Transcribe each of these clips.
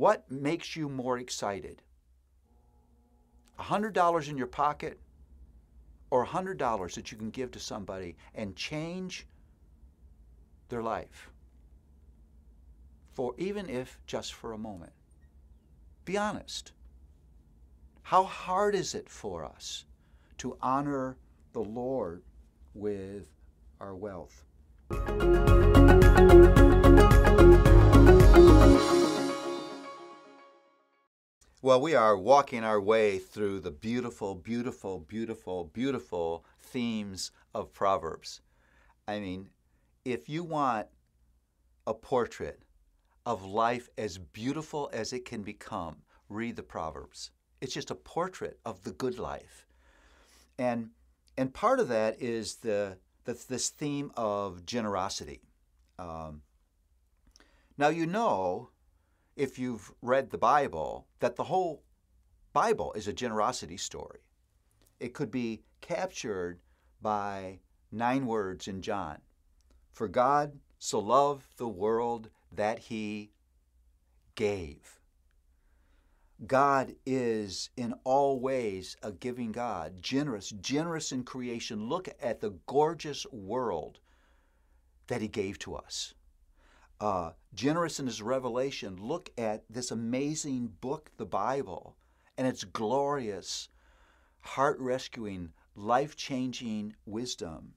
What makes you more excited? $100 in your pocket or $100 that you can give to somebody and change their life, for even if just for a moment? Be honest. How hard is it for us to honor the Lord with our wealth? Well, we are walking our way through the beautiful, beautiful, beautiful, beautiful themes of Proverbs. I mean, if you want a portrait of life as beautiful as it can become, read the Proverbs. It's just a portrait of the good life. And part of that is this theme of generosity. Now, you know, if you've read the Bible, that the whole Bible is a generosity story. It could be captured by 9 words in John. For God so loved the world that he gave. God is in all ways a giving God, generous in creation. Look at the gorgeous world that he gave to us. Generous in his revelation. Look at this amazing book, the Bible, and its glorious, heart-rescuing, life-changing wisdom.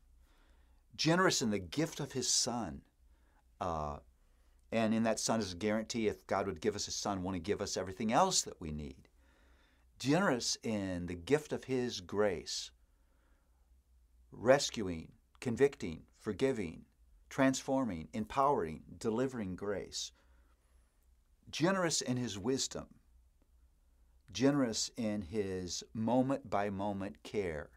Generous in the gift of his Son. And in that Son is a guarantee, if God would give us his Son, won't he give us everything else that we need? Generous in the gift of his grace. Rescuing, convicting, forgiving, transforming, empowering, delivering grace. Generous in his wisdom. Generous in his moment-by-moment care.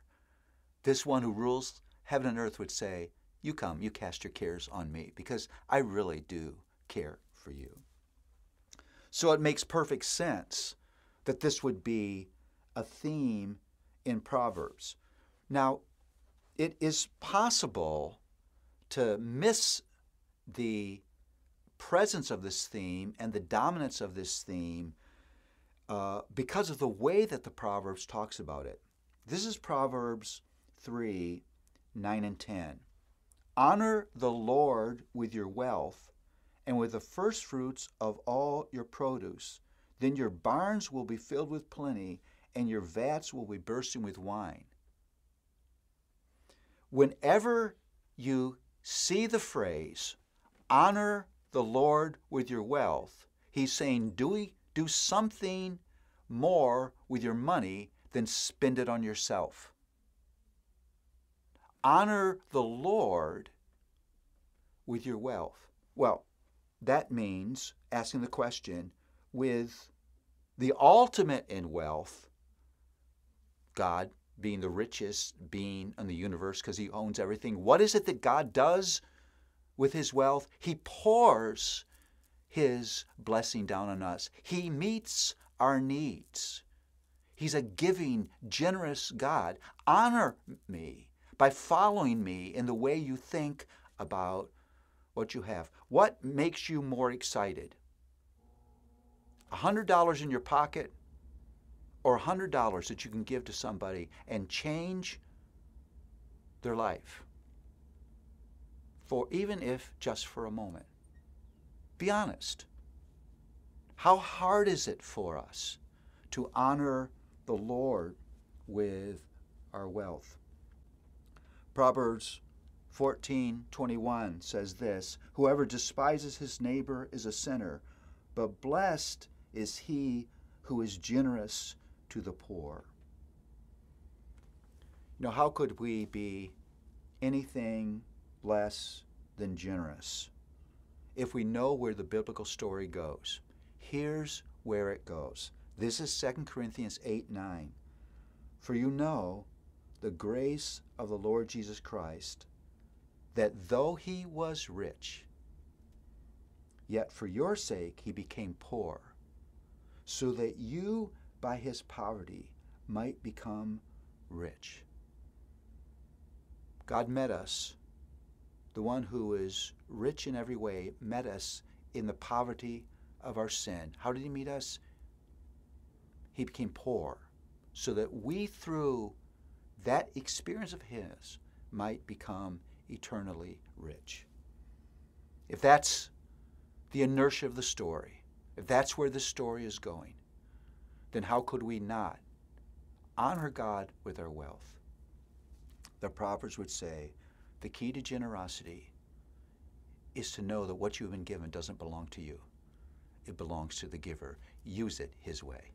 This one who rules heaven and earth would say, you come, you cast your cares on me, because I really do care for you. So it makes perfect sense that this would be a theme in Proverbs. Now, it is possible to miss the presence of this theme and the dominance of this theme because of the way that the Proverbs talks about it. This is Proverbs 3, 9 and 10. Honor the Lord with your wealth and with the first fruits of all your produce. Then your barns will be filled with plenty, and your vats will be bursting with wine. Whenever you see the phrase, honor the Lord with your wealth, he's saying, do something more with your money than spend it on yourself. Honor the Lord with your wealth. Well, that means asking the question, with the ultimate in wealth, God being the richest being in the universe because he owns everything, what is it that God does with his wealth? He pours his blessing down on us. He meets our needs. He's a giving, generous God. Honor me by following me in the way you think about what you have. What makes you more excited? $100 in your pocket or $100 that you can give to somebody and change their life, for even if just for a moment? Be honest. How hard is it for us to honor the Lord with our wealth? Proverbs 14:21 says this, whoever despises his neighbor is a sinner, but blessed is he who is generous to the poor. You know, how could we be anything less than generous if we know where the biblical story goes? Here's where it goes. This is 2 Corinthians 8:9. For you know the grace of the Lord Jesus Christ, that though he was rich, yet for your sake he became poor, so that you by his poverty might become rich. God met us, the one who is rich in every way, met us in the poverty of our sin, how did he meet us? He became poor so that we, through that experience of his, might become eternally rich. If that's the inertia of the story, if that's where the story is going, then how could we not honor God with our wealth? The Proverbs would say the key to generosity is to know that what you've been given doesn't belong to you. It belongs to the giver. Use it his way.